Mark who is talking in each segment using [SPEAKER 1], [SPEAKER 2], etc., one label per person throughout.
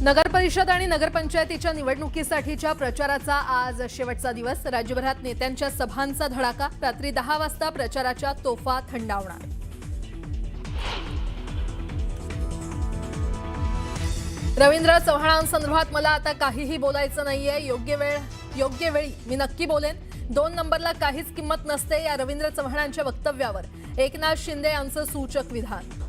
[SPEAKER 1] नगर परिषद आणि नगरपंचायतीच्या निवडणुकीसाठीच्या प्रचाराचा आज शेवटचा दिवस। राज्यभरात नेत्यांच्या सभांचा धडाका। रात्री 10 वाजता प्रचाराच्या तोफा थंडावणार। रवींद्र चव्हाणांसंदर्भात मला आता काहीही बोलायचं नाहीये। योग्य वेळी मी नक्की बोलेन। 2 नंबरला काहीच किंमत नसते या रवींद्र चव्हाणांच्या वक्तव्यावर एकनाथ शिंदे यांचं सूचक विधान।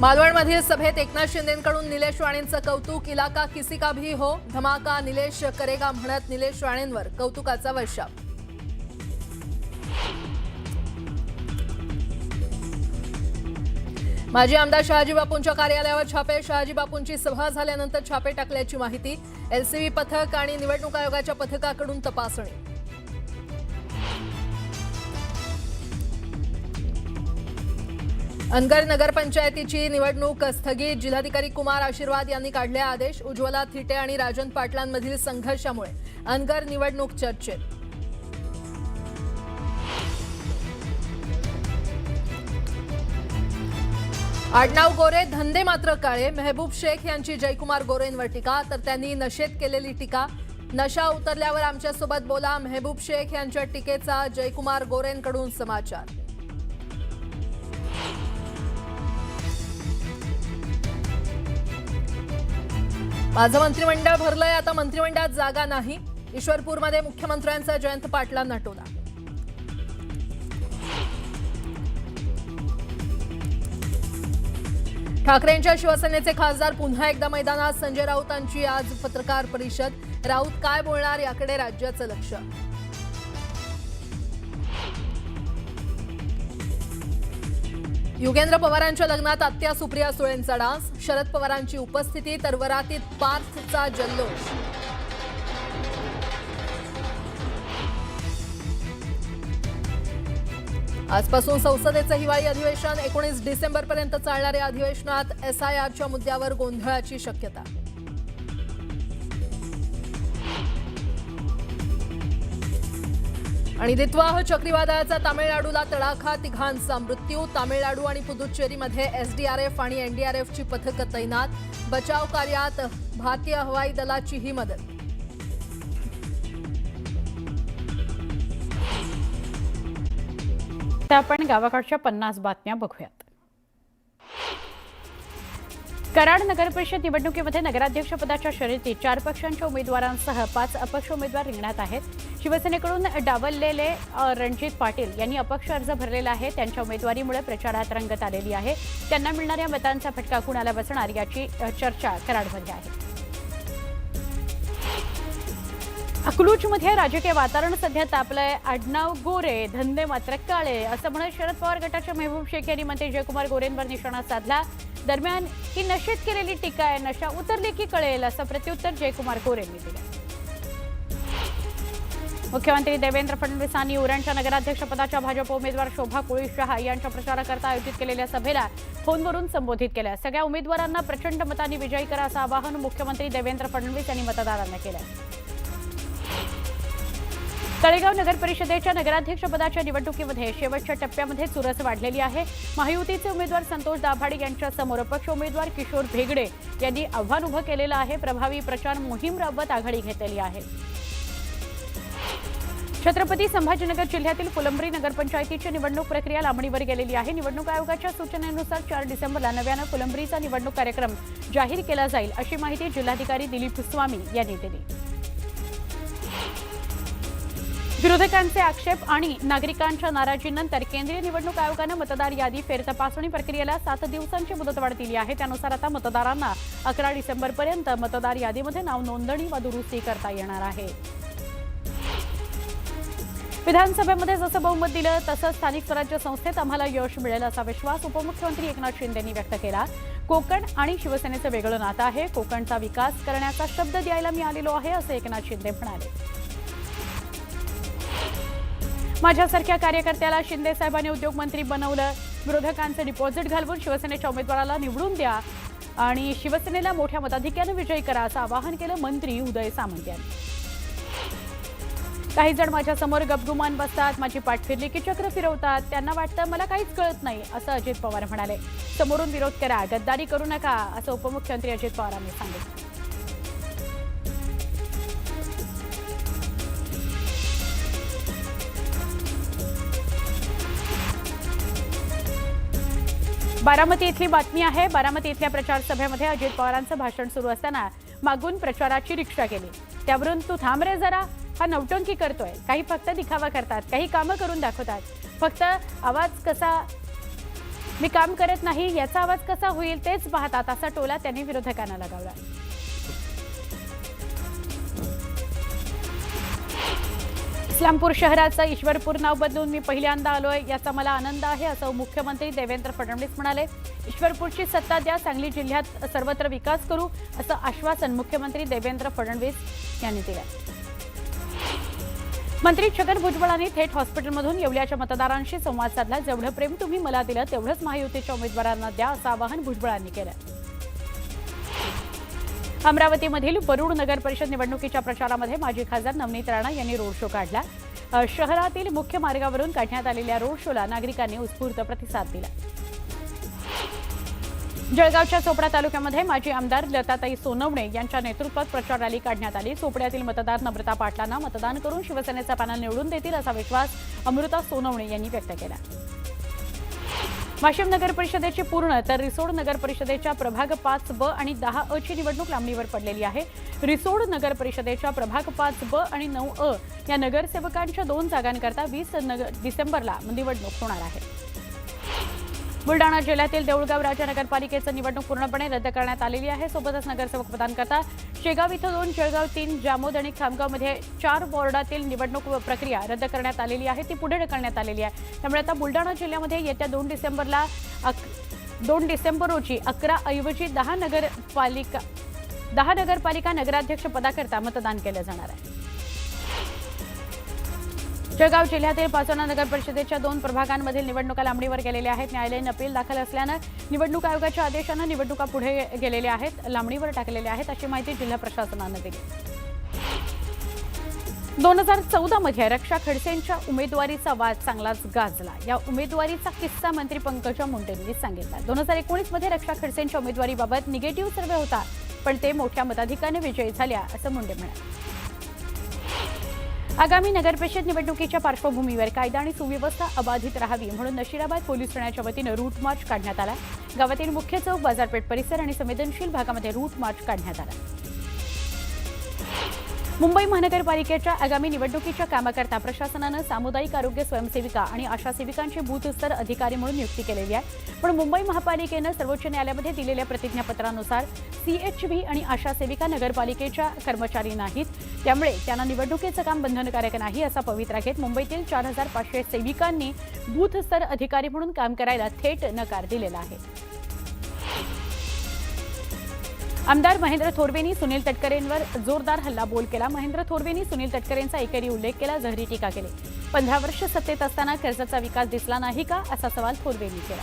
[SPEAKER 1] मालवणमधील सभेत एकनाथ शिंदेंकडून निलेश राणेंचं कौतुक। इलाका किसी का भी हो, धमाका निलेश करेगा म्हणत निलेश राणेंवर कौतुकाचा वर्षाव। माजी आमदार शहाजी बापूंच्या कार्यालयावर छापे। शहाजी बापूंची सभा झाल्यानंतर छापे टाकल्याची माहिती। एलसीबी पथक आणि निवडणूक आयोगाच्या पथकाकडून तपासणी। अनगर नगरपंचायतीची निवडणूक स्थगित। जिल्हाधिकारी कुमार आशीर्वाद यांनी काढले आदेश। उज्ज्वला थिटे आणि राजन पाटलांमधील संघर्षामुळे अनगर निवडणूक चर्चेत। आडनाव गोरे धंदे मात्र काळे। मेहबूब शेख यांची जयकुमार गोरेंवर टीका, तर त्यांनी नशेत केलेली टीका। नशा उतरल्यावर आमच्यासोबत बोला, मेहबूब शेख यांच्या टीकेचा जयकुमार गोरेंकडून समाचार। माझं मंत्रिमंडळ भरलंय, आता मंत्रिमंडळात जागा नाही। ईश्वरपूरमध्ये मुख्यमंत्र्यांचा जयंत पाटलांना टोला। ठाकरेंच्या शिवसेनेचे खासदार पुन्हा एकदा मैदानात। संजय राऊतांची आज पत्रकार परिषद। राऊत काय बोलणार याकडे राज्याचं लक्ष। युगेंद्र पवारांच्या लग्नात आत्या सुप्रिया सुळेंचा डान्स। शरद पवारांची उपस्थिती, तर वरातीत पार्थचा जल्लोष। आजपासून संसदेचं हिवाळी अधिवेशन। 19 डिसेंबरपर्यंत चालणाऱ्या अधिवेशनात एसआयआरच्या मुद्द्यावर गोंधळाची शक्यता। आणि दित्वाह चक्रीवादळाचा तामिळनाडूला तडाखा, 3घांचा मृत्यू। तामिळनाडू आणि पुदुच्चेरीमध्ये एसडीआरएफ आणि एनडीआरएफची पथकं तैनात। बचाव कार्यात भारतीय हवाई दलाचीही मदत।
[SPEAKER 2] आपण गावाकडच्या 50 बातम्या बघूयात। कराड नगर परिषद निवडणुकीमध्ये नगराध्यक्षपदाच्या शर्यतीत 4 पक्षांच्या उमेदवारांसह 5 अपक्ष उमेदवार रिंगणात आहेत। शिवसेनेकडून डावललेले रणजित पाटील यांनी अपक्ष अर्ज भरलेला आहे। त्यांच्या उमेदवारीमुळे प्रचारात रंगत आलेली आहे। त्यांना मिळणाऱ्या मतांचा फटका कुणाला बसणार याची चर्चा कराडमध्ये आहे। अकलूजमध्ये राजकीय वातावरण सध्या तापलंय। आडनाव गोरे धंदे मात्र काळे असं म्हणत शरद पवार गटाच्या मेहबूब शेख यांनी मंत्री जयकुमार गोरेंवर निशाणा साधला। दरम्यान ही नशेत केलेली टीका आहे, नशा उतरली की कळेल असं प्रत्युत्तर जयकुमार गोरेंनी दिलं। मुख्यमंत्री देवेंद्र फडणवीसांनी उरणच्या नगराध्यक्षपदाच्या भाजप उमेदवार शोभा कुळीशहा यांच्या प्रचाराकरता आयोजित केलेल्या सभेला फोनवरून संबोधित केलं। सगळ्या उमेदवारांना प्रचंड मतांनी विजयी करा असं आवाहन मुख्यमंत्री देवेंद्र फडणवीस यांनी मतदारांना केलं। तळेगाव नगर परिषदेच्या नगराध्यक्षपदाच्या निवडणुकीमध्ये शेवटच्या टप्प्यामध्ये चुरस वाढलेली आहे। महायुतीचे उमेदवार संतोष दाभाडे यांच्या समोर अपक्ष उमेदवार किशोर भेगडे यांनी आव्हान उभं केलेलं आहे। प्रभावी प्रचार मोहीम राबवत आघाडी घेतलेली आहे। छत्रपती संभाजीनगर जिल्ह्यातील फुलंब्री नगरपंचायतीची निवडणूक प्रक्रिया लांबणीवर गेलेली आहे। निवडणूक आयोगाच्या सूचनेनुसार 4 डिसेंबरला नव्यानं फुलंब्रीचा निवडणूक कार्यक्रम जाहीर केला जाईल अशी माहिती जिल्हाधिकारी दिलीप स्वामी यांनी दिली। विरोधकांचे आक्षेप आणि नागरिकांच्या नाराजीनंतर केंद्रीय निवडणूक आयोगानं मतदार यादी फेरतपासणी प्रक्रियेला 7 दिवसांची मुदतवाढ दिली आहे। त्यानुसार आता मतदारांना 11 डिसेंबरपर्यंत मतदार यादीमध्ये नाव नोंदणी व दुरुस्ती करता येणार आहे। विधानसभेमध्ये जसं बहुमत दिलं तसं स्थानिक स्वराज्य संस्थेत आम्हाला यश मिळेल असा विश्वास उपमुख्यमंत्री एकनाथ शिंदे यांनी व्यक्त केला। कोकण आणि शिवसेनेचं वेगळं नातं आहे। कोकणचा विकास करण्याचा शब्द द्यायला मी आलेलो आहे असं एकनाथ शिंदे म्हणाले। माझ्यासारख्या कार्यकर्त्याला शिंदे साहेबांनी उद्योगमंत्री बनवलं। विरोधकांचे डिपॉझिट घालवून शिवसेनेच्या उमेदवाराला निवडून द्या आणि शिवसेनेला मोठ्या मताधिक्याने विजयी करा असं आवाहन केलं मंत्री उदय सामंत यांनी। काही जण माझ्या समोर गपगुमान बसतात, माझी पाठ फिरली की चक्र फिरवतात, त्यांना वाटतं मला काहीच कळत नाही, असं अजित पवार म्हणाले. समोरून विरोध करा, गद्दारी करू नका, असं उपमुख्यमंत्री अजित पवारांनी सांगितलं. बारामती इथली बातमी आहे. बारामती इथल्या प्रचार सभेमध्ये अजित पवारांचं भाषण सुरू असताना मागून प्रचाराची रिक्षा गेली. त्यावरून तू थांब रे जरा, हा नवटंकी करतोय, काही फक्त दिखावा करतात, काही कामं करून दाखवतात, फक्त आवाज कसा मी काम करत नाही याचा आवाज कसा होईल तेच पाहतात, असा टोला त्यांनी विरोधकांना लगावला. इस्लामपूर शहराचं ईश्वरपूर नाव बदलून मी पहिल्यांदा आलोय, याचा मला आनंद आहे, असं मुख्यमंत्री देवेंद्र फडणवीस म्हणाले. ईश्वरपूरची सत्ता द्या, सांगली जिल्ह्यात सर्वत्र विकास करू, असं आश्वासन मुख्यमंत्री देवेंद्र फडणवीस यांनी दिलं. मंत्री छगन भुजबळांनी थेट हॉस्पिटलमधून येवल्याच्या मतदारांशी संवाद साधला. जेवढं प्रेम तुम्ही मला दिलं तेवढंच महायुतीच्या उमेदवारांना द्या, असं आवाहन भुजबळांनी केलं. अमरावतीमधील वरुड नगर परिषद निवडणुकीच्या प्रचारामध्ये माजी खासदार नवनीत राणा यांनी रोड शो काढला. शहरातील मुख्य मार्गावरून काढण्यात आलेल्या रोड शोला नागरिकांनी उत्स्फूर्त प्रतिसाद दिला. जळगावच्या चोपडा तालुक्यामध्ये माजी आमदार लताताई सोनवणे यांच्या नेतृत्वात प्रचार रॅली काढण्यात आली. चोपड्यातील मतदार नम्रता पाटलांना मतदान करून शिवसेनेचा पॅनल निवडून देतील, असा विश्वास अमृता सोनवणे यांनी व्यक्त केला. वाशिम नगर परिषदेची पूर्ण तर रिसोड नगर परिषदेच्या प्रभाग 5 ब आणि 10 अ ची निवडणूक लांबणीवर पडलेली आहे. रिसोड नगर परिषदेच्या प्रभाग 5 ब आणि 9 अ या नगरसेवकांच्या 2 जागांकरता 20 डिसेंबरला निवडणूक होणार आहे. बुलडाणा जिल्ह्यातील देऊळगाव राजा नगरपालिकेचं निवडणूक पूर्णपणे रद्द करण्यात आलेली आहे. सोबतच नगरसेवक पदांकरता शेगाव इथं 2, जळगाव 3, जामोद आणि खामगावमध्ये 4 वॉर्डातील निवडणूक प्रक्रिया रद्द करण्यात आलेली आहे, ती पुढे ढकलण्यात आलेली आहे. त्यामुळे आता बुलडाणा जिल्ह्यामध्ये येत्या 2 डिसेंबर रोजी 11 ऐवजी 10 नगरपालिका नगराध्यक्ष पदाकरता मतदान केलं जाणार आहे. जळगाव जिल्ह्यातील पाचोना नगर परिषदेच्या 2 प्रभागांमधील निवडणुका लांबणीवर गेलेल्या आहेत. न्यायालयीन अपील दाखल असल्यानं निवडणूक आयोगाच्या आदेशानं निवडणुका पुढे गेलेल्या आहेत, लांबणीवर टाकलेल्या आहेत, अशी माहिती जिल्हा प्रशासनानं दिली. 2014 मध्ये रक्षा खडसेंच्या उमेदवारीचा वाद चांगलाच गाजला. या उमेदवारीचा किस्सा मंत्री पंकजा मुंडेंनी सांगितला. 2019 मध्ये रक्षा खडसेंच्या उमेदवारीबाबत निगेटिव्ह सर्व्हे होता, पण ते मोठ्या मताधिक्याने विजयी झाल्या, असं मुंडे म्हणाले. आगामी नगरपरिषद निवडणुकीच्या पार्श्वभूमीवर कायदा आणि सुव्यवस्था अबाधित राहावी म्हणून नशिराबाद पोलीस ठाण्याच्या वतीनं रूट मार्च काढण्यात आला. गावातील मुख्य चौक, बाजारपेठ परिसर आणि संवेदनशील भागामध्ये रूट मार्च काढण्यात आला. मुंबई महानगरपालिकेच्या आगामी निवडणुकीच्या कामाकरता प्रशासनानं सामुदायिक आरोग्य स्वयंसेविका आणि आशा सेविकांची बूथस्तर अधिकारी म्हणून नियुक्ती केलेली आहे. पण मुंबई महापालिकेनं सर्वोच्च न्यायालयामध्ये दिलेल्या प्रतिज्ञापत्रानुसार CHV आणि आशा सेविका नगरपालिकेच्या कर्मचारी नाहीत, त्यामुळे त्यांना निवडणुकीचं काम बंधनकारक नाही, असा पवित्रा घेत मुंबईतील 4500 सेविकांनी बूथस्तर अधिकारी म्हणून काम करायला थेट नकार दिलेला आहे. आमदार महेंद्र थोरवेंनी सुनील तटकरेंवर जोरदार हल्लाबोल केला. महेंद्र थोरवेंनी सुनील तटकरेंचा एकेरी उल्लेख केला, जहरी टीका केली. 15 वर्ष सत्तेत असताना कर्जचा विकास दिसला नाही का, असा सवाल थोरवेंनी केला.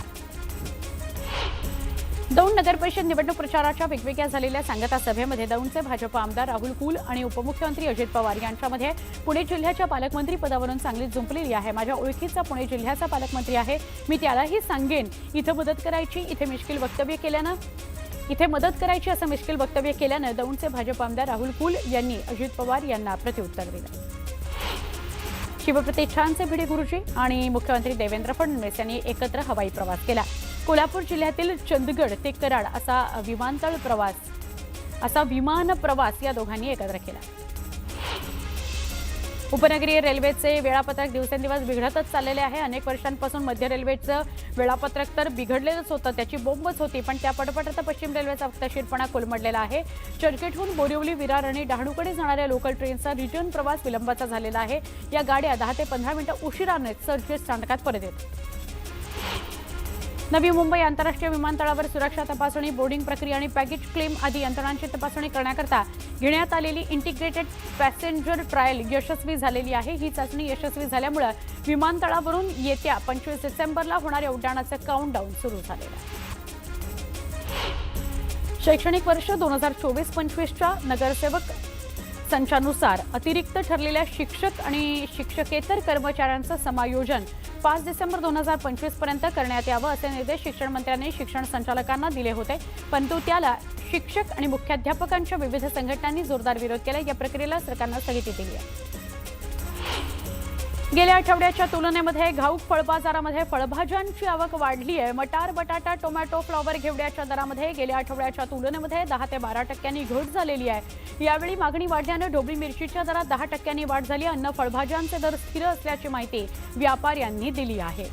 [SPEAKER 2] 2 नगरपरिषद निवडणूक प्रचाराच्या वेगवेगळ्या झालेल्या सांगता सभेमध्ये दौंडचे भाजप आमदार राहुल कुल आणि उपमुख्यमंत्री अजित पवार यांच्यामध्ये पुणे जिल्ह्याच्या पालकमंत्री पदावरून चांगलीच जुंपलेली आहे. माझ्या ओळखीचा पुणे जिल्ह्याचा पालकमंत्री आहे, मी त्यालाही सांगेन इथं मदत करायची, इथे मदत करायची असं मिश्किल वक्तव्य केल्यानं दौंडचे भाजप आमदार राहुल कुल यांनी अजित पवार यांना प्रत्युत्तर दिलं. शिवप्रतिष्ठानचे भिडे गुरुजी आणि मुख्यमंत्री देवेंद्र फडणवीस यांनी एकत्र हवाई प्रवास केला. कोल्हापूर जिल्ह्यातील चंदगड ते कराड असा विमान प्रवास या दोघांनी एकत्र केला. उपनगरीय रेल्वेचे वेळापत्रक दिवसेंदिवस बिघडतच चाललेले आहे. अनेक वर्षांपासून मध्य रेल्वेचं वेळापत्रक तर बिघडलेलंच होतं, त्याची बोंबच होती, पण त्या पटपट आता पश्चिम रेल्वेचा फक्तशीरपणा कोलमडलेला आहे. चर्चगेटहून बोरिवली, विरार आणि डहाणूकडे जाणाऱ्या लोकल ट्रेनचा रिटर्न प्रवास विलंबाचा झालेला आहे. या गाड्या 10 ते 15 मिनिटं उशिराने चर्चगेट स्थानकात परत येतात. नवी मुंबई आंतरराष्ट्रीय विमानतळावर सुरक्षा तपासणी, बोर्डिंग प्रक्रिया आणि बॅगेज क्लेम आदी यंत्रणांची तपासणी करण्याकरता घेण्यात आलेली इंटिग्रेटेड पॅसेंजर ट्रायल यशस्वी झालेली आहे. ही चाचणी यशस्वी झाल्यामुळे विमानतळावरून येत्या 25 डिसेंबरला होणाऱ्या उड्डाणाचं काउंटडाऊन सुरू झालेलं आहे. शैक्षणिक वर्ष 2024-25च्या नगरसेवक संचानुसार अतिरिक्त ठरलेल्या शिक्षक आणि शिक्षकेतर कर्मचाऱ्यांचं समायोजन 5 डिसेंबर 2025 पर्यंत करण्यात यावं असे निर्देश शिक्षण मंत्र्यांनी शिक्षण संचालकांना दिले होते, परंतु त्याला शिक्षक आणि मुख्याध्यापकांच्या विविध संघटनांनी जोरदार विरोध केला। या प्रक्रियेला सरकारनं स्थगिती दिली आहे। गेल्या आठवड्याच्या तुलनेमध्ये घाऊक फळ बाजारामध्ये फळभाज्यांची आवक वाढली आहे। मटार, बटाटा, टोमॅटो, फ्लॉवर घेवड्याच्या दरामध्ये गेल्या आठवड्याच्या तुलनेमध्ये 10 ते 12% घट झालेली आहे। यावेळी मागणी वाढल्यानं ढोबळी मिरचीच्या दरात 10% वाढ झाली। अन्न फळभाज्यांचे दर स्थिर असल्याची माहिती व्यापाऱ्यांनी दिली आहे।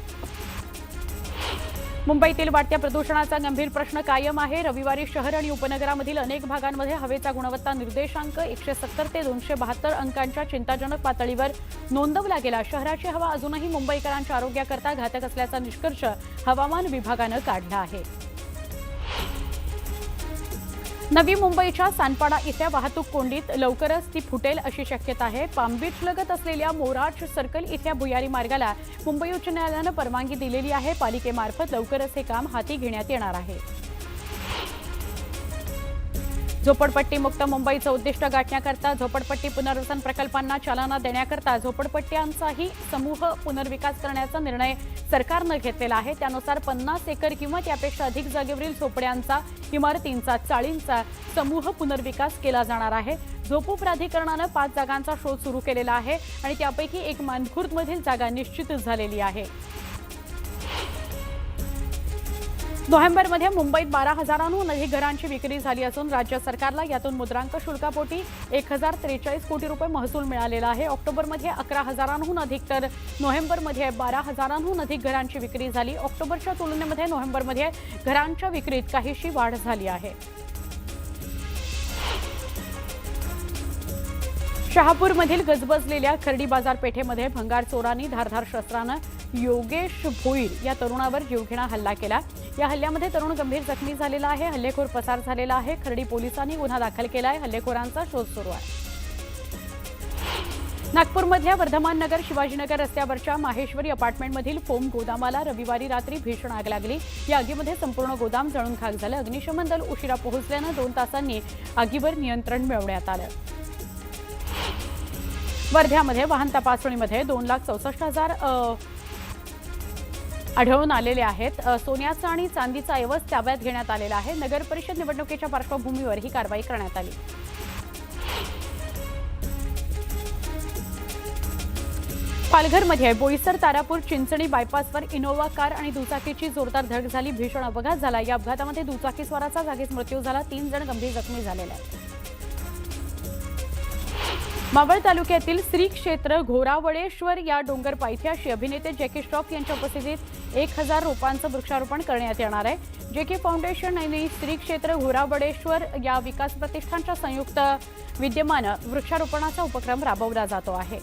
[SPEAKER 2] मुंबईतील वाढत्या प्रदूषणाचा गंभीर प्रश्न कायम आहे। रविवारी शहर आणि उपनगरामधील अनेक भागांमध्ये हवेचा गुणवत्ता निर्देशांक 170 ते 272 अंकांच्या चिंताजनक पातळीवर नोंदवला गेला। शहराची हवा अजूनही मुंबईकरांच्या आरोग्याकरता घातक असल्याचा निष्कर्ष हवामान विभागानं काढला आहे। नवी मुंबईच्या सानपाडा इथल्या वाहतूक कोंडीत लवकरच ती फुटेल अशी शक्यता आहे। पाम बीच लगत असलेल्या मोराज सर्कल इथल्या भुयारी मार्गाला मुंबई उच्च न्यायालयानं परवानगी दिलेली आहे। पालिकेमार्फत लवकरच हे काम हाती घेण्यात येणार आहे। झोपडपट्टी मुक्त मुंबईचं उद्दिष्ट गाठण्याकरता झोपडपट्टी पुनर्वसन प्रकल्पांना चालना देण्याकरता झोपडपट्ट्यांचाही समूह पुनर्विकास करण्याचा निर्णय सरकारनं घेतलेला आहे। त्यानुसार 50 एकर किंवा त्यापेक्षा अधिक जागेवरील झोपड्यांचा, इमारतींचा, चाळींचा समूह पुनर्विकास केला जाणार आहे। झोपू प्राधिकरणानं 5 जागांचा शोध सुरू केलेला आहे आणि त्यापैकी एक मानखुर्दमधील जागा निश्चित झालेली आहे। नोव्हेंबरमध्ये मुंबईत 12,000हून अधिक घरांची विक्री झाली असून राज्य सरकारला यातून मुद्रांक शुल्कापोटी 1043 कोटी रुपये महसूल मिळालेला आहे। ऑक्टोबरमध्ये 11,000हून अधिक तर नोव्हेंबरमध्ये 12,000हून अधिक घरांची विक्री झाली। ऑक्टोबरच्या तुलनेमध्ये नोव्हेंबरमध्ये घरांच्या विक्रीत काहीशी वाढ झाली आहे। शहापूरमधील गजबजलेल्या खर्डी बाजारपेठेमध्ये भंगार चोरांनी धारधार शस्त्रानं योगेश भोईर या तरुणावर जीवघेणा हल्ला केला। या हल्ल्यामध्ये तरुण गंभीर जखमी झालेला आहे। हल्लेखोर पसार झालेला आहे। खर्डी पोलिसांनी गुन्हा दाखल केला आहे। हल्लेखोरांचा शोध सुरू आहे। नागपूरमधल्या वर्धमान नगर शिवाजीनगर रस्त्यावरच्या माहेश्वरी अपार्टमेंटमधील फोम गोदामाला रविवारी रात्री भीषण आग लागली। या आगीमध्ये संपूर्ण गोदाम जळून खाक झालं। अग्निशमन दल उशिरा पोहोचल्यानं 2 तासांनी आगीवर नियंत्रण मिळवण्यात आलं। वर्ध्यामध्ये वाहन तपासणीमध्ये 2,64,000 आढळून आलेले आहेत। सोन्याचा आणि चांदीचा ऐवज ताब्यात घेण्यात आलेला आहे। नगर परिषद निवडणुकीच्या पार्श्वभूमीवर ही कारवाई करण्यात आली। पालघरमध्ये बोईसर तारापूर चिंचणी बायपासवर इनोव्हा कार आणि दुचाकीची जोरदार धडक झाली। भीषण अपघात झाला। या अपघातामध्ये दुचाकीस्वाराचा जागीच मृत्यू झाला। 3 जण गंभीर जखमी झालेले आहेत। मावळ तालुक्यातील श्री क्षेत्र घोरावळेश्वर या डोंगर पायथ्याशी अभिनेते जॅकी श्रॉफ यांच्या उपस्थितीत 1000 रोपांचं वृक्षारोपण करण्यात येणार आहे। जेके फाउंडेशन आणि श्री क्षेत्र घोरावळेश्वर या विकास प्रतिष्ठानच्या संयुक्त विद्यमानं वृक्षारोपणाचा उपक्रम राबवला जातो आहे।